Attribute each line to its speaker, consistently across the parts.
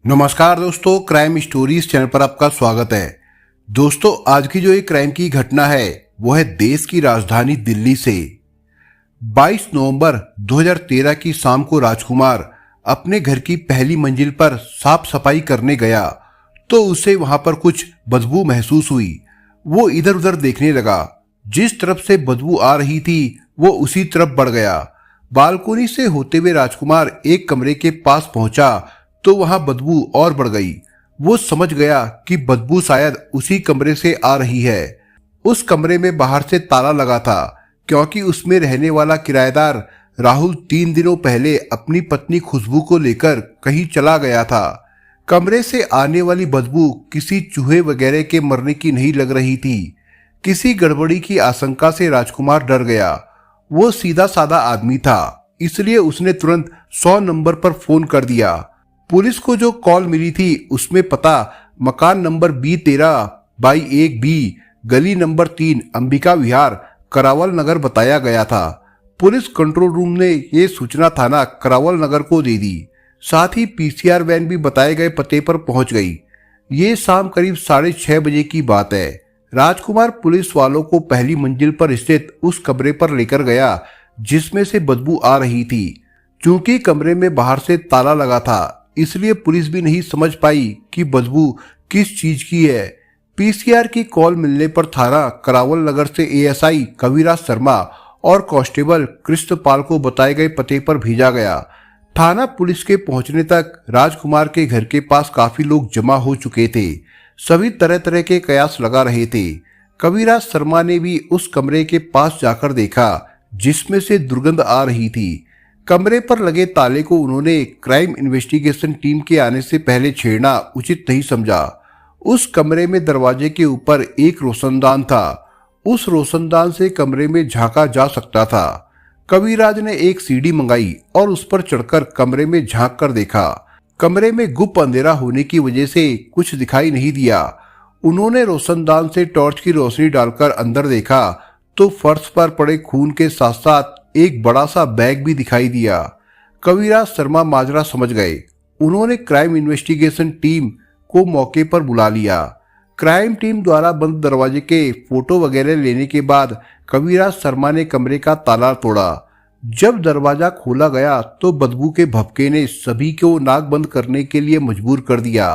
Speaker 1: नमस्कार दोस्तों, crime stories channel पर आपका स्वागत है। दोस्तों, आज की जो एक क्राइम की घटना है वो है देश की राजधानी दिल्ली से। 22 नवंबर 2013 की शाम को राजकुमार अपने घर की पहली मंजिल पर साफ सफाई करने गया तो उसे वहां पर कुछ बदबू महसूस हुई। वो इधर उधर देखने लगा। जिस तरफ से बदबू आ रही थी वो उसी तरफ बढ़ गया। बालकोनी से होते हुए राजकुमार एक कमरे के पास पहुंचा तो वहां बदबू और बढ़ गई। वो समझ गया कि बदबू शायद उसी कमरे से आ रही है। उस कमरे में बाहर से ताला लगा था क्योंकि उसमें रहने वाला किराएदार राहुल 3 दिनों पहले अपनी पत्नी खुशबू को लेकर कहीं चला गया था। कमरे से आने वाली बदबू किसी चूहे वगैरह के मरने की नहीं लग रही थी। किसी गड़बड़ी की आशंका से राजकुमार डर गया। वो सीधा साधा आदमी था, इसलिए उसने तुरंत 100 नंबर पर फोन कर दिया। पुलिस को जो कॉल मिली थी उसमें पता मकान नंबर B13/1B, गली नंबर 3, अंबिका विहार, करावल नगर बताया गया था। पुलिस कंट्रोल रूम ने ये सूचना थाना करावल नगर को दे दी। साथ ही पीसीआर वैन भी बताए गए पते पर पहुंच गई। ये शाम करीब 6:30 बजे की बात है। राजकुमार पुलिस वालों को पहली मंजिल पर स्थित उस कमरे पर लेकर गया जिसमें से बदबू आ रही थी। चूंकि कमरे में बाहर से ताला लगा था इसलिए पुलिस भी नहीं समझ पाई कि बदबू किस चीज की है। पीसीआर की कॉल मिलने पर थाना करावल नगर से एएसआई कविराज शर्मा और कांस्टेबल कृष्णपाल को बताए गए पते पर भेजा गया। थाना पुलिस के पहुंचने तक राजकुमार के घर के पास काफी लोग जमा हो चुके थे। सभी तरह तरह के कयास लगा रहे थे। कविराज शर्मा ने भी उस कमरे के पास जाकर देखा जिसमें से दुर्गंध आ रही थी। कमरे पर लगे ताले को उन्होंने क्राइम इन्वेस्टिगेशन टीम के आने से पहले छेड़ना उचित नहीं समझा। उस कमरे में दरवाजे के ऊपर एक रोशनदान था। उस रोशनदान से कमरे में झांका जा सकता था। कविराज ने एक सीढ़ी मंगाई और उस पर चढ़कर कमरे में झांक कर देखा। कमरे में गुप्त अंधेरा होने की वजह से कुछ दिखाई नहीं दिया। उन्होंने रोशनदान से टॉर्च की रोशनी डालकर अंदर देखा तो फर्श पर पड़े खून के साथ साथ एक बड़ा सा बैग भी दिखाई दिया। कविराज शर्मा माजरा समझ गए। उन्होंने क्राइम इन्वेस्टिगेशन टीम को मौके पर बुला लिया। क्राइम टीम द्वारा बंद दरवाजे के फोटो वगैरह लेने के बाद कविराज शर्मा ने कमरे का ताला तोड़ा। जब दरवाजा खोला गया तो बदबू के भभके ने सभी को नाक बंद करने के लिए मजबूर कर दिया।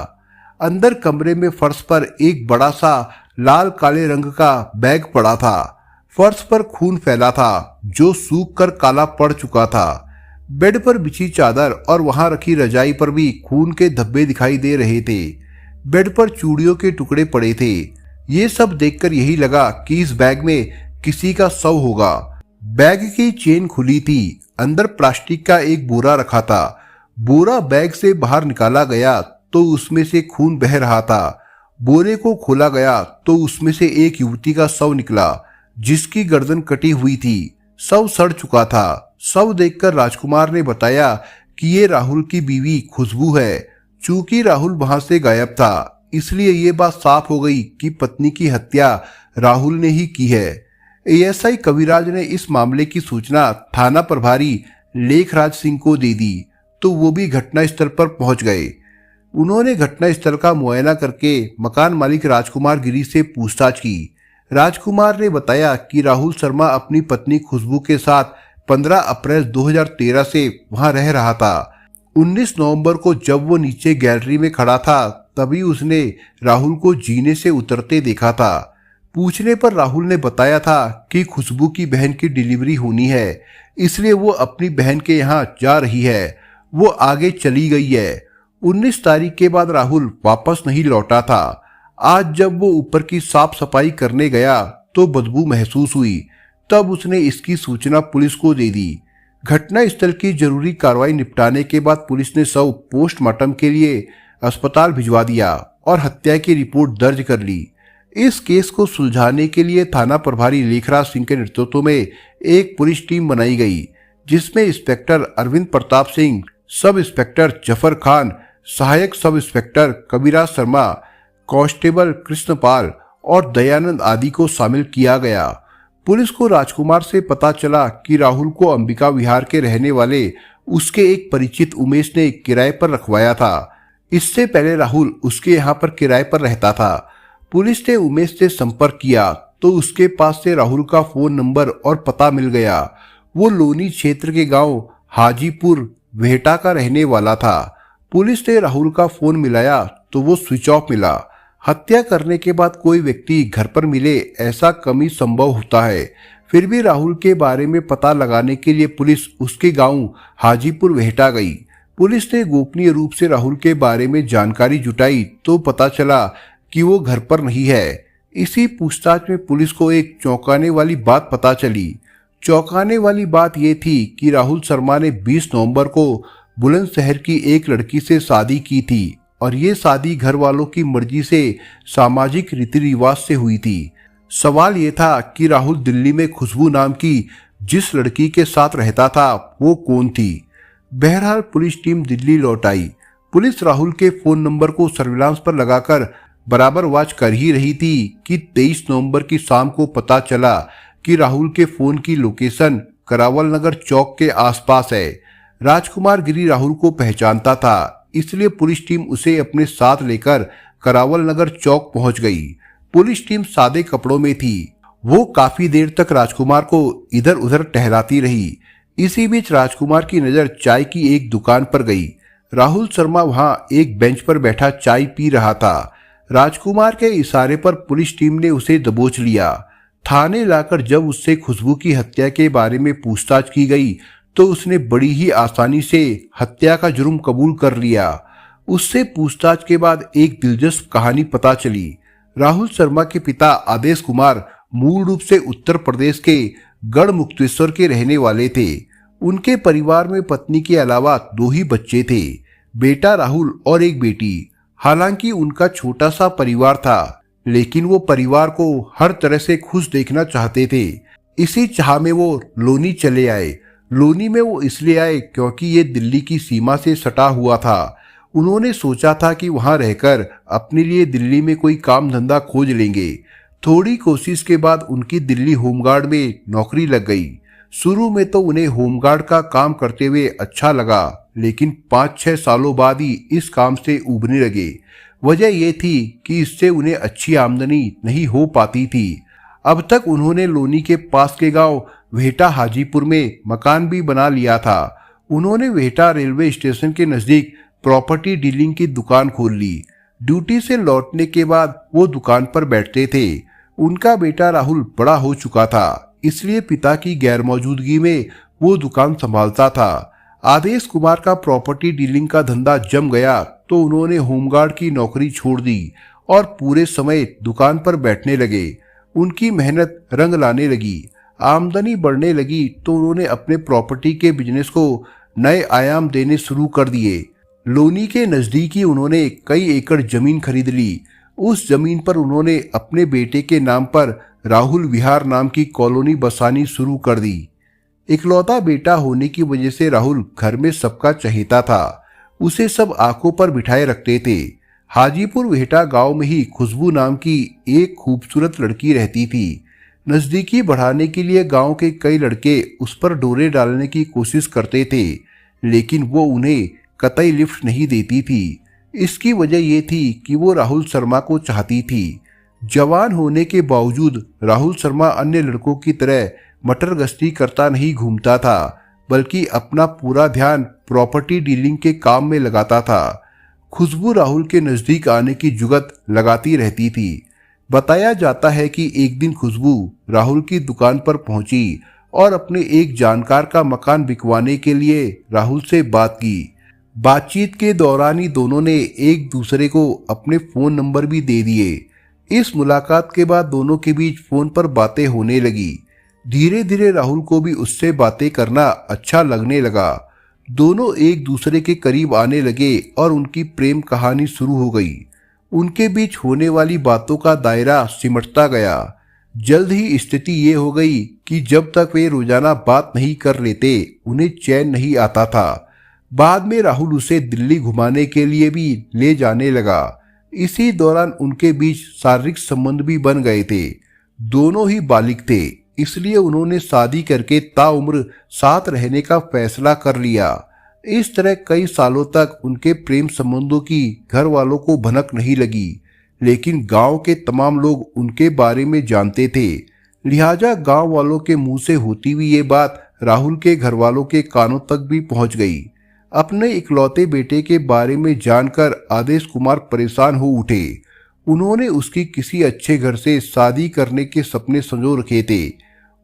Speaker 1: अंदर कमरे में फर्श पर एक बड़ा सा लाल काले रंग का बैग पड़ा था। फर्श पर खून फैला था जो सूख कर काला पड़ चुका था। बेड पर बिछी चादर और वहां रखी रजाई पर भी खून के धब्बे दिखाई दे रहे थे। बेड पर चूड़ियों के टुकड़े पड़े थे। ये सब देखकर यही लगा कि इस बैग में किसी का शव होगा। बैग की चेन खुली थी। अंदर प्लास्टिक का एक बोरा रखा था। बोरा बैग से बाहर निकाला गया तो उसमें से खून बह रहा था। बोरे को खोला गया तो उसमें से एक युवती का शव निकला जिसकी गर्दन कटी हुई थी। शव सड़ चुका था। शव देखकर राजकुमार ने बताया कि ये राहुल की बीवी खुशबू है। चूंकि राहुल वहां से गायब था इसलिए ये बात साफ हो गई कि पत्नी की हत्या राहुल ने ही की है। एएसआई कविराज ने इस मामले की सूचना थाना प्रभारी लेखराज सिंह को दे दी तो वो भी घटनास्थल पर पहुंच गए। उन्होंने घटनास्थल का मुआयना करके मकान मालिक राजकुमार गिरी से पूछताछ की। राजकुमार ने बताया कि राहुल शर्मा अपनी पत्नी खुशबू के साथ 15 अप्रैल 2013 से वहां रह रहा था। 19 नवंबर को जब वो नीचे गैलरी में खड़ा था तभी उसने राहुल को जीने से उतरते देखा था। पूछने पर राहुल ने बताया था कि खुशबू की बहन की डिलीवरी होनी है इसलिए वो अपनी बहन के यहाँ जा रही है। वो आगे चली गई है। 19 तारीख के बाद राहुल वापस नहीं लौटा था। आज जब वो ऊपर की साफ सफाई करने गया तो बदबू महसूस हुई। तब उसने इसकी सूचना पुलिस को दे दी। घटनास्थल की जरूरी कार्रवाई निपटाने के बाद पुलिस ने शव पोस्टमार्टम के लिए अस्पताल भिजवा दिया और हत्या की रिपोर्ट दर्ज कर ली। इस केस को सुलझाने के लिए थाना प्रभारी लेखराज सिंह के नेतृत्व में एक पुलिस टीम बनाई गई जिसमें inspector Arvind Pratap Singh, sub inspector Zafar Khan, सहायक सब इंस्पेक्टर कविराज शर्मा, कांस्टेबल कृष्णपाल और दयानंद आदि को शामिल किया गया। पुलिस को राजकुमार से पता चला कि राहुल को अंबिका विहार के रहने वाले उसके एक परिचित उमेश ने किराए पर रखवाया था। इससे पहले राहुल उसके यहाँ पर किराए पर रहता था। पुलिस ने उमेश से संपर्क किया तो उसके पास से राहुल का फोन नंबर और पता मिल गया। वो लोनी क्षेत्र के गांव हाजीपुर वेहटा का रहने वाला था। पुलिस ने राहुल का फोन मिलाया तो वो स्विच ऑफ मिला। हत्या करने के बाद कोई व्यक्ति घर पर मिले ऐसा कम ही संभव होता है। फिर भी राहुल के बारे में पता लगाने के लिए पुलिस उसके गांव हाजीपुर वेहटा गई। पुलिस ने गोपनीय रूप से राहुल के बारे में जानकारी जुटाई तो पता चला कि वो घर पर नहीं है। इसी पूछताछ में पुलिस को एक चौंकाने वाली बात पता चली। चौंकाने वाली बात यह थी कि राहुल शर्मा ने 20 नवंबर को बुलंदशहर की एक लड़की से शादी की थी और ये शादी घर वालों की मर्जी से सामाजिक रीति रिवाज से हुई थी। सवाल ये था कि राहुल दिल्ली में खुशबू नाम की जिस लड़की के साथ रहता था वो कौन थी। बहरहाल पुलिस टीम दिल्ली लौट आई। पुलिस राहुल के फोन नंबर को सर्विलांस पर लगाकर बराबर वॉच कर ही रही थी कि 23 नवंबर की शाम को पता चला कि राहुल के फोन की लोकेशन करावल नगर चौक के आसपास है। राजकुमार गिरी राहुल को पहचानता था, इसलिए पुलिस टीम उसे अपने साथ लेकर करावल नगर चौक पहुंच गई। पुलिस टीम सादे कपड़ों में थी। वो काफी देर तक राजकुमार को इधर उधर टहलाती रही। इसी बीच राजकुमार की नजर चाय की एक दुकान पर गई। राहुल शर्मा वहां एक बेंच पर बैठा चाय पी रहा था। राजकुमार के इशारे पर पुलिस टीम ने उसे दबोच लिया। थाने लाकर जब उससे खुशबू की हत्या के बारे में पूछताछ की गई तो उसने बड़ी ही आसानी से हत्या का जुर्म कबूल कर लिया। उससे पूछताछ के बाद एक दिलचस्प कहानी पता चली। राहुल शर्मा के पिता आदेश कुमार मूल रूप से उत्तर प्रदेश के गढ़मुक्तेश्वर के रहने वाले थे। उनके परिवार में पत्नी के अलावा 2 ही बच्चे थे, बेटा राहुल और एक बेटी। हालांकि उनका छोटा सा परिवार था, लेकिन वो परिवार को हर तरह से खुश देखना चाहते थे। इसी चाह में वो लोनी चले आए। लोनी में वो इसलिए आए क्योंकि ये दिल्ली की सीमा से सटा हुआ था। उन्होंने सोचा था कि वहां रहकर अपने लिए दिल्ली में कोई काम धंधा खोज लेंगे। थोड़ी कोशिश के बाद उनकी दिल्ली होमगार्ड में नौकरी लग गई। शुरू में तो उन्हें होमगार्ड का काम करते हुए अच्छा लगा, लेकिन 5-6 सालों बाद ही इस काम से उबरने लगे। वजह यह थी कि इससे उन्हें अच्छी आमदनी नहीं हो पाती थी। अब तक उन्होंने लोनी के पास के गांव वेहटा हाजीपुर में मकान भी बना लिया था। उन्होंने वेहटा रेलवे स्टेशन के नजदीक प्रॉपर्टी डीलिंग की दुकान खोल ली। ड्यूटी से लौटने के बाद वो दुकान पर बैठते थे। उनका बेटा राहुल बड़ा हो चुका था, इसलिए पिता की गैरमौजूदगी में वो दुकान संभालता था। आदेश कुमार का प्रॉपर्टी डीलिंग का धंधा जम गया तो उन्होंने होमगार्ड की नौकरी छोड़ दी और पूरे समय दुकान पर बैठने लगे। उनकी मेहनत रंग लाने लगी, आमदनी बढ़ने लगी तो उन्होंने अपने प्रॉपर्टी के बिजनेस को नए आयाम देने शुरू कर दिए। लोनी के नजदीक ही उन्होंने कई एकड़ जमीन खरीद ली। उस जमीन पर उन्होंने अपने बेटे के नाम पर राहुल विहार नाम की कॉलोनी बसानी शुरू कर दी। इकलौता बेटा होने की वजह से राहुल घर में सबका चहेता था। उसे सब आंखों पर बिठाए रखते थे। हाजीपुर वेहटा गांव में ही खुशबू नाम की एक खूबसूरत लड़की रहती थी। नजदीकी बढ़ाने के लिए गांव के कई लड़के उस पर डोरे डालने की कोशिश करते थे, लेकिन वो उन्हें कतई लिफ्ट नहीं देती थी। इसकी वजह यह थी कि वो राहुल शर्मा को चाहती थी। जवान होने के बावजूद राहुल शर्मा अन्य लड़कों की तरह मटर गश्ती करता नहीं घूमता था, बल्कि अपना पूरा ध्यान प्रॉपर्टी डीलिंग के काम में लगाता था। खुशबू राहुल के नजदीक आने की जुगत लगाती रहती थी। बताया जाता है कि एक दिन खुशबू राहुल की दुकान पर पहुंची और अपने एक जानकार का मकान बिकवाने के लिए राहुल से बात की। बातचीत के दौरान ही दोनों ने एक दूसरे को अपने फोन नंबर भी दे दिए। इस मुलाकात के बाद दोनों के बीच फोन पर बातें होने लगी। धीरे धीरे राहुल को भी उससे बातें करना अच्छा लगने लगा। दोनों एक दूसरे के करीब आने लगे और उनकी प्रेम कहानी शुरू हो गई। उनके बीच होने वाली बातों का दायरा सिमटता गया। जल्द ही स्थिति ये हो गई कि जब तक वे रोजाना बात नहीं कर लेते उन्हें चैन नहीं आता था। बाद में राहुल उसे दिल्ली घुमाने के लिए भी ले जाने लगा। इसी दौरान उनके बीच शारीरिक संबंध भी बन गए थे। दोनों ही बालिग थे, इसलिए उन्होंने शादी करके ताउम्र साथ रहने का फैसला कर लिया। इस तरह कई सालों तक उनके प्रेम संबंधों की घर वालों को भनक नहीं लगी, लेकिन गांव के तमाम लोग उनके बारे में जानते थे। लिहाजा गांव वालों के मुंह से होती हुई ये बात राहुल के घर वालों के कानों तक भी पहुंच गई। अपने इकलौते बेटे के बारे में जानकर आदेश कुमार परेशान हो उठे। उन्होंने उसकी किसी अच्छे घर से शादी करने के सपने संजो रखे थे।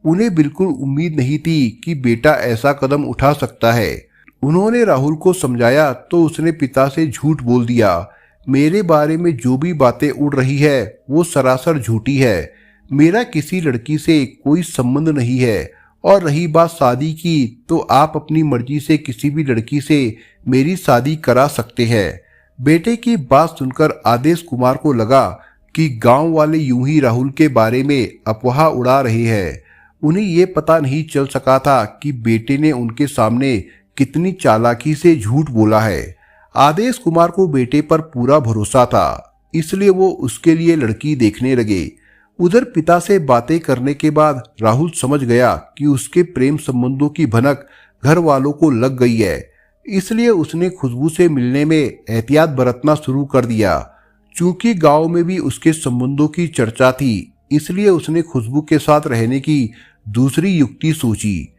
Speaker 1: उन्हें बिल्कुल उम्मीद नहीं थी कि बेटा ऐसा कदम उठा सकता है। उन्होंने राहुल को समझाया तो उसने पिता से झूठ बोल दिया। मेरे बारे में जो भी बातें उड़ रही है वो सरासर झूठी है। मेरा किसी लड़की से कोई संबंध नहीं है, और रही बात शादी की तो आप अपनी मर्जी से किसी भी लड़की से मेरी शादी करा सकते हैं। बेटे की बात सुनकर आदेश कुमार को लगा कि गांव वाले यूं ही राहुल के बारे में अफवाह उड़ा रहे हैं। उन्हें ये पता नहीं चल सका था कि बेटे ने उनके सामने कितनी चालाकी से झूठ बोला है। आदेश कुमार को बेटे पर पूरा भरोसा था, इसलिए वो उसके लिए लड़की देखने लगे। उधर पिता से बातें करने के बाद राहुल समझ गया कि उसके प्रेम संबंधों की भनक घर वालों को लग गई है। इसलिए उसने खुशबू से मिलने में एहतियात बरतना शुरू कर दिया। चूंकि गांव में भी उसके संबंधों की चर्चा थी, इसलिए उसने खुशबू के साथ रहने की दूसरी युक्ति सोची।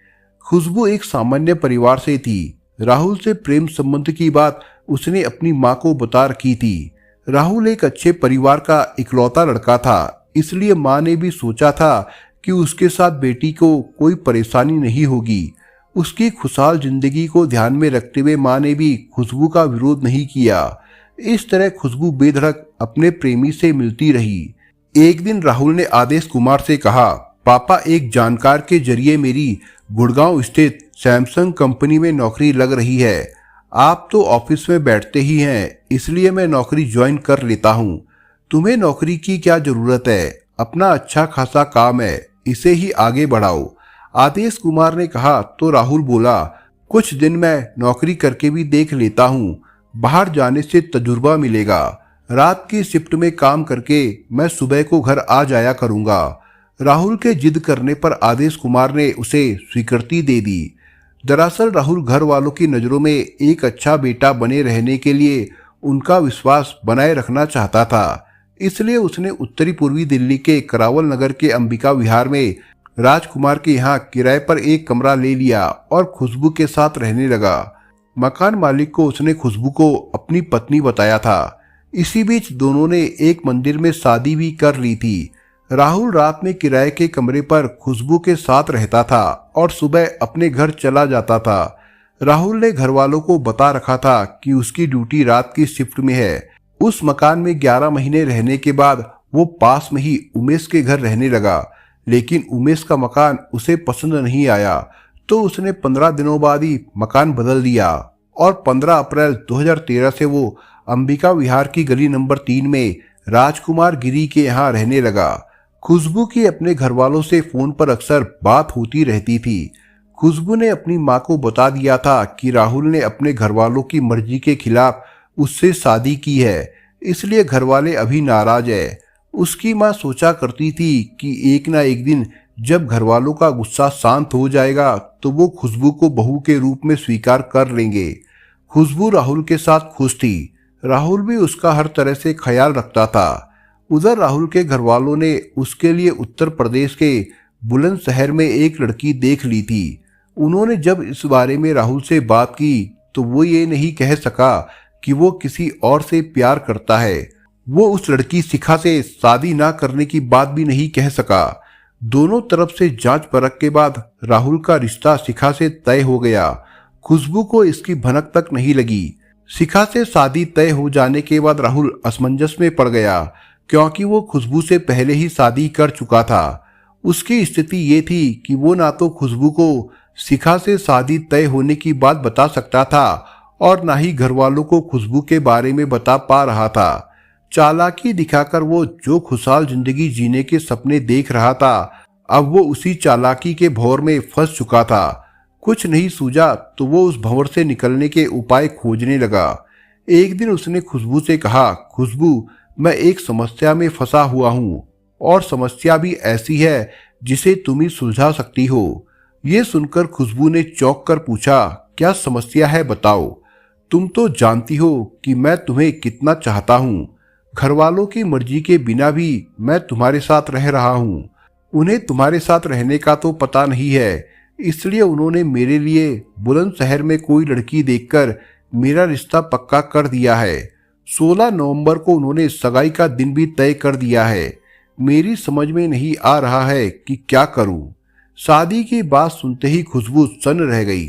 Speaker 1: खुशबू एक सामान्य परिवार से थी। राहुल से प्रेम संबंध की बात उसने अपनी माँ को बता रखी थी। राहुल एक अच्छे परिवार का इकलौता लड़का था, इसलिए माँ ने भी सोचा था कि उसके साथ बेटी को कोई परेशानी नहीं होगी। उसकी खुशहाल जिंदगी को ध्यान में रखते हुए माँ ने भी खुशबू का विरोध नहीं किया। इस तरह खुशबू बेधड़क अपने प्रेमी से मिलती रही। एक दिन राहुल ने आदेश कुमार से कहा, पापा, एक जानकार के जरिए मेरी गुड़गांव स्थित सैमसंग कंपनी में नौकरी लग रही है। आप तो ऑफिस में बैठते ही हैं, इसलिए मैं नौकरी ज्वाइन कर लेता हूँ। तुम्हें नौकरी की क्या जरूरत है? अपना अच्छा खासा काम है, इसे ही आगे बढ़ाओ। आदेश कुमार ने कहा तो राहुल बोला, कुछ दिन मैं नौकरी करके भी देख लेता हूँ। बाहर जाने से तजुर्बा मिलेगा। रात की शिफ्ट में काम करके मैं सुबह को घर आ जाया करूँगा। राहुल के जिद करने पर आदेश कुमार ने उसे स्वीकृति दे दी। दरअसल राहुल घर वालों की नज़रों में एक अच्छा बेटा बने रहने के लिए उनका विश्वास बनाए रखना चाहता था। इसलिए उसने उत्तरी पूर्वी दिल्ली के करावल नगर के अंबिका विहार में राजकुमार के यहाँ किराए पर एक कमरा ले लिया और खुशबू के साथ रहने लगा। मकान मालिक को उसने खुशबू को अपनी पत्नी बताया था। इसी बीच दोनों ने एक मंदिर में शादी भी कर ली थी। राहुल रात में किराए के कमरे पर खुशबू के साथ रहता था और सुबह अपने घर चला जाता था। राहुल ने घर वालों को बता रखा था कि उसकी ड्यूटी रात की शिफ्ट में है। उस मकान में 11 महीने रहने के बाद वो पास में ही उमेश के घर रहने लगा, लेकिन उमेश का मकान उसे पसंद नहीं आया, तो उसने 15 दिनों बाद ही मकान बदल दिया और 15 अप्रैल 2013 से वो अंबिका विहार की गली नंबर 3 में राजकुमार गिरी के यहाँ रहने लगा। खुशबू की अपने घर वालों से फोन पर अक्सर बात होती रहती थी। खुशबू ने अपनी माँ को बता दिया था कि राहुल ने अपने घर वालों की मर्जी के खिलाफ उससे शादी की है, इसलिए घर वाले अभी नाराज है। उसकी माँ सोचा करती थी कि एक ना एक दिन जब घर वालों का गुस्सा शांत हो जाएगा तो वो खुशबू को बहू के रूप में स्वीकार कर लेंगे। खुशबू राहुल के साथ खुश थी। राहुल भी उसका हर तरह से ख्याल रखता था। उधर राहुल के घर वालों ने उसके लिए उत्तर प्रदेश के बुलंदशहर में एक लड़की देख ली थी। उन्होंने जब इस बारे में राहुल से बात की तो वो ये नहीं कह सका कि वो किसी और से प्यार करता है। वो उस लड़की शिखा से शादी ना करने की बात भी नहीं कह सका। दोनों तरफ से जांच परख के बाद राहुल का रिश्ता शिखा से तय हो गया। खुशबू को इसकी भनक तक नहीं लगी। शिखा से शादी तय हो जाने के बाद राहुल असमंजस में पड़ गया, क्योंकि वो खुशबू से पहले ही शादी कर चुका था। उसकी स्थिति ये थी कि वो ना तो खुशबू को शिखा से शादी तय होने की बात बता सकता था और ना ही घर वालों को खुशबू के बारे में बता पा रहा था। चालाकी दिखाकर वो जो खुशहाल जिंदगी जीने के सपने देख रहा था, अब वो उसी चालाकी के भंवर में फंस चुका था। कुछ नहीं सूझा तो वो उस भंवर से निकलने के उपाय खोजने लगा। एक दिन उसने खुशबू से कहा, खुशबू, मैं एक समस्या में फंसा हुआ हूँ और समस्या भी ऐसी है जिसे तुम ही सुलझा सकती हो। ये सुनकर खुशबू ने चौंक कर पूछा, क्या समस्या है बताओ। तुम तो जानती हो कि मैं तुम्हें कितना चाहता हूँ। घर वालों की मर्जी के बिना भी मैं तुम्हारे साथ रह रहा हूँ। उन्हें तुम्हारे साथ रहने का तो पता नहीं है, इसलिए उन्होंने मेरे लिए बुलंदशहर में कोई लड़की देखकर मेरा रिश्ता पक्का कर दिया है। 16 नवंबर को उन्होंने सगाई का दिन भी तय कर दिया है। मेरी समझ में नहीं आ रहा है कि क्या करूं। शादी की बात सुनते ही खुशबू सन्न रह गई।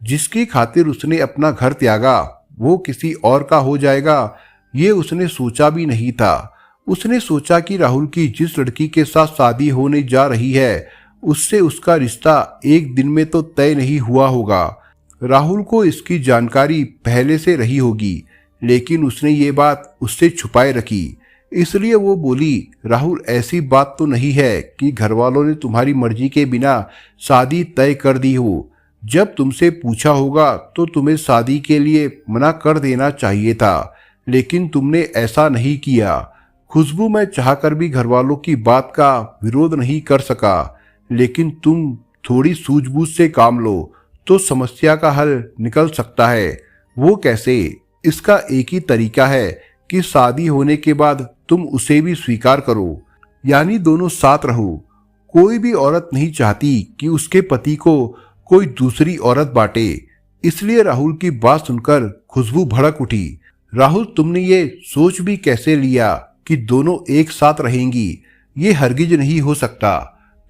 Speaker 1: जिसकी खातिर उसने अपना घर त्यागा वो किसी और का हो जाएगा, ये उसने सोचा भी नहीं था। उसने सोचा कि राहुल की जिस लड़की के साथ शादी होने जा रही है उससे उसका रिश्ता एक दिन में तो तय नहीं हुआ होगा। राहुल को इसकी जानकारी पहले से रही होगी, लेकिन उसने ये बात उससे छुपाए रखी। इसलिए वो बोली, राहुल ऐसी बात तो नहीं है कि घर वालों ने तुम्हारी मर्जी के बिना शादी तय कर दी हो। जब तुमसे पूछा होगा तो तुम्हें शादी के लिए मना कर देना चाहिए था, लेकिन तुमने ऐसा नहीं किया। खुशबू, मैं चाहकर भी घर वालों की बात का विरोध नहीं कर सका, लेकिन तुम थोड़ी सूझबूझ से काम लो तो समस्या का हल निकल सकता है। वो कैसे? इसका एक ही तरीका है कि शादी होने के बाद तुम उसे भी स्वीकार करो, यानी दोनों साथ रहो। कोई भी औरत नहीं चाहती कि उसके पति को कोई दूसरी औरत बांटे। इसलिए राहुल की बात सुनकर खुशबू भड़क उठी। राहुल, तुमने ये सोच भी कैसे लिया कि दोनों एक साथ रहेंगी? ये हरगिज नहीं हो सकता।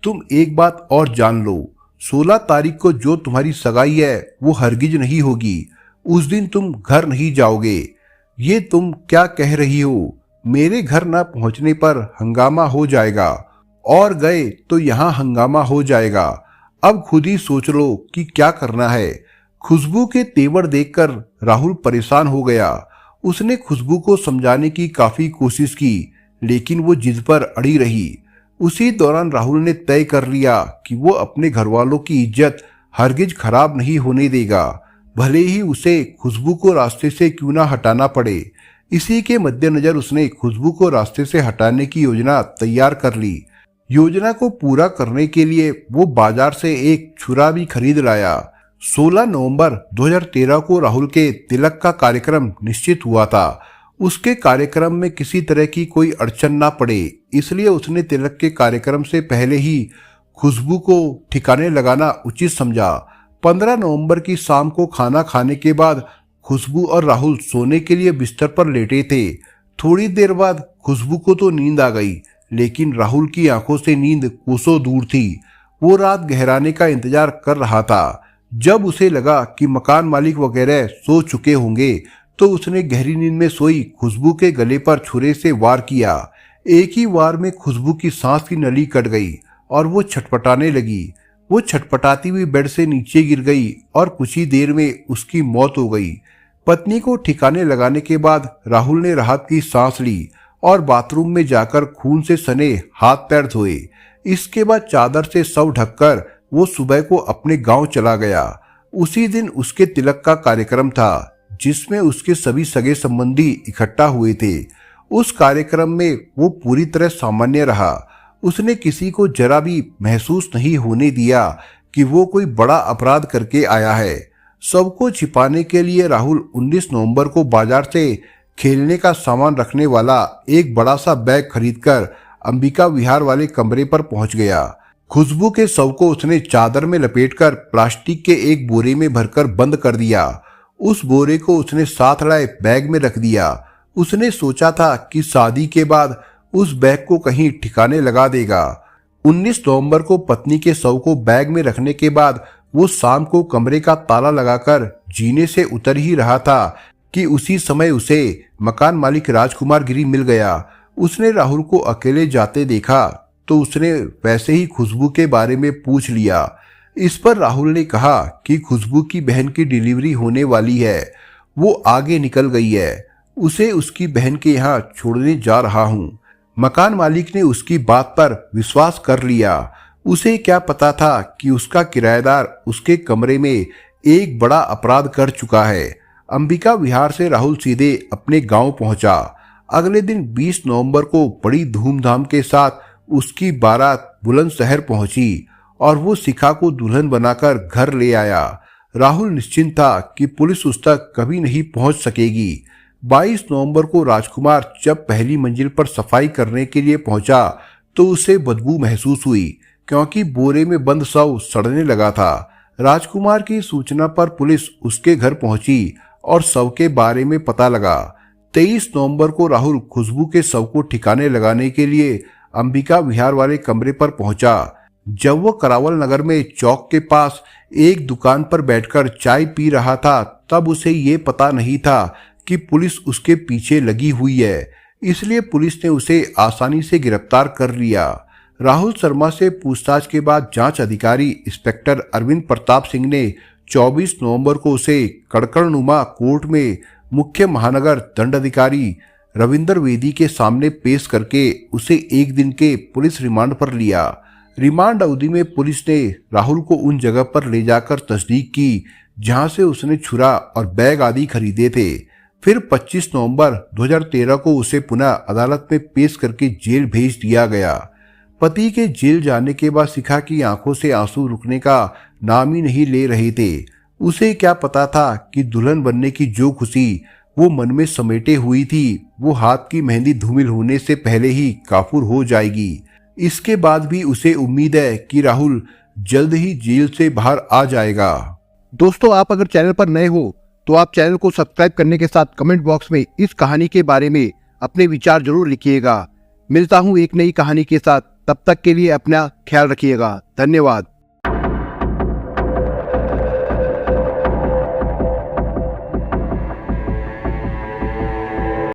Speaker 1: तुम एक बात और जान लो, 16 तारीख को जो तुम्हारी सगाई है वो हरगिज नहीं होगी। उस दिन तुम घर नहीं जाओगे। ये तुम क्या कह रही हो? मेरे घर ना पहुंचने पर हंगामा हो जाएगा, और गए तो यहाँ हंगामा हो जाएगा। अब खुद ही सोच लो कि क्या करना है। खुशबू के तेवर देखकर राहुल परेशान हो गया। उसने खुशबू को समझाने की काफी कोशिश की, लेकिन वो जिद पर अड़ी रही। उसी दौरान राहुल ने तय कर लिया कि वो अपने घर वालों की इज्जत हरगिज खराब नहीं होने देगा, भले ही उसे खुशबू को रास्ते से क्यों ना हटाना पड़े। इसी के मद्देनजर उसने खुशबू को रास्ते से हटाने की योजना तैयार कर ली। योजना को पूरा करने के लिए वो बाजार से एक छुरा भी खरीद लाया। 16 नवंबर 2013 को राहुल के तिलक का कार्यक्रम निश्चित हुआ था। उसके कार्यक्रम में किसी तरह की कोई अड़चन ना पड़े, इसलिए उसने तिलक के कार्यक्रम से पहले ही खुशबू को ठिकाने लगाना उचित समझा। 15 नवंबर की शाम को खाना खाने के बाद खुशबू और राहुल सोने के लिए बिस्तर पर लेटे थे। थोड़ी देर बाद खुशबू को तो नींद आ गई, लेकिन राहुल की आंखों से नींद कोसों दूर थी। वो रात गहराने का इंतजार कर रहा था। जब उसे लगा कि मकान मालिक वगैरह सो चुके होंगे तो उसने गहरी नींद में सोई खुशबू के गले पर छुरे से वार किया। एक ही वार में खुशबू की सांस की नली कट गई और वो छटपटाने लगी। वो छटपटाती हुई बेड से नीचे गिर गई और कुछ ही देर में उसकी मौत हो गई। पत्नी को ठिकाने लगाने के बाद राहुल ने राहत की सांस ली और बाथरूम में जाकर खून से सने हाथ पैर धोए। इसके बाद चादर से शव ढककर वो सुबह को अपने गांव चला गया। उसी दिन उसके तिलक का कार्यक्रम था, जिसमें उसके सभी सगे संबंधी इकट्ठा हुए थे। उस कार्यक्रम में वो पूरी तरह सामान्य रहा। उसने किसी को जरा भी महसूस नहीं होने दिया कि वो कोई बड़ा अपराध करके आया है। सबको छिपाने के लिए राहुल 19 नवंबर को बाजार से खेलने का सामान रखने वाला एक बड़ा सा बैग खरीदकर अंबिका विहार वाले कमरे पर पहुंच गया। खुशबू के शव को उसने चादर में लपेटकर प्लास्टिक के एक बोरे में भरकर बंद कर दिया। उस बोरे को उसने साथ लाए बैग में रख दिया। उसने सोचा था कि शादी के बाद उस बैग को कहीं ठिकाने लगा देगा। 19 नवंबर को पत्नी के शव को बैग में रखने के बाद वो शाम को कमरे का ताला लगाकर जीने से उतर ही रहा था कि उसी समय उसे मकान मालिक राजकुमार गिरी मिल गया। उसने राहुल को अकेले जाते देखा तो उसने वैसे ही खुशबू के बारे में पूछ लिया। इस पर राहुल ने कहा कि खुशबू की बहन की डिलीवरी होने वाली है, वो आगे निकल गई है, उसे उसकी बहन के यहाँ छोड़ने जा रहा हूँ। मकान मालिक ने उसकी बात पर विश्वास कर लिया। उसे क्या पता था कि उसका किराएदार उसके कमरे में एक बड़ा अपराध कर चुका है। अंबिका विहार से राहुल सीधे अपने गांव पहुंचा। अगले दिन 20 नवंबर को बड़ी धूमधाम के साथ उसकी बारात बुलंदशहर पहुंची और वो शिखा को दुल्हन बनाकर घर ले आया। राहुल निश्चिंत था कि पुलिस उस तक कभी नहीं पहुंच सकेगी। 22 नवंबर को राजकुमार जब पहली मंजिल पर सफाई करने के लिए पहुंचा तो उसे बदबू महसूस हुई, क्योंकि बोरे में बंद शव सड़ने लगा था। राजकुमार की सूचना पर पुलिस उसके घर पहुंची और शव के बारे में पता लगा। 23 नवंबर को राहुल खुशबू के शव को ठिकाने लगाने के लिए अंबिका विहार वाले कमरे पर पहुंचा। जब वो करावल नगर में चौक के पास एक दुकान पर बैठकर चाय पी रहा था तब उसे ये पता नहीं था कि पुलिस उसके पीछे लगी हुई है, इसलिए पुलिस ने उसे आसानी से गिरफ्तार कर लिया। राहुल शर्मा से पूछताछ के बाद जांच अधिकारी इंस्पेक्टर अरविंद प्रताप सिंह ने 24 नवंबर को उसे कड़कड़नुमा कोर्ट में मुख्य महानगर दंडाधिकारी रविंदर वेदी के सामने पेश करके उसे 1 दिन के पुलिस रिमांड पर लिया। रिमांड अवधि में पुलिस ने राहुल को उन जगह पर ले जाकर तस्दीक की जहां से उसने छुरा और बैग आदि खरीदे थे। फिर 25 नवंबर 2013 को उसे पुनः अदालत में पेश करके जेल भेज दिया गया। पति के जेल जाने के बाद शिखा की आंखों से आंसू रुकने का नाम ही नहीं ले रहे थे। उसे क्या पता था कि दुल्हन बनने की जो खुशी वो मन में समेटे हुई थी वो हाथ की मेहंदी धूमिल होने से पहले ही काफूर हो जाएगी। इसके बाद भी उसे उम्मीद है कि राहुल जल्द ही जेल से बाहर आ जाएगा।
Speaker 2: दोस्तों, आप अगर चैनल पर नए हो तो आप चैनल को सब्सक्राइब करने के साथ कमेंट बॉक्स में इस कहानी के बारे में अपने विचार जरूर लिखिएगा। मिलता हूं एक नई कहानी के साथ, तब तक के लिए अपना ख्याल रखिएगा। धन्यवाद।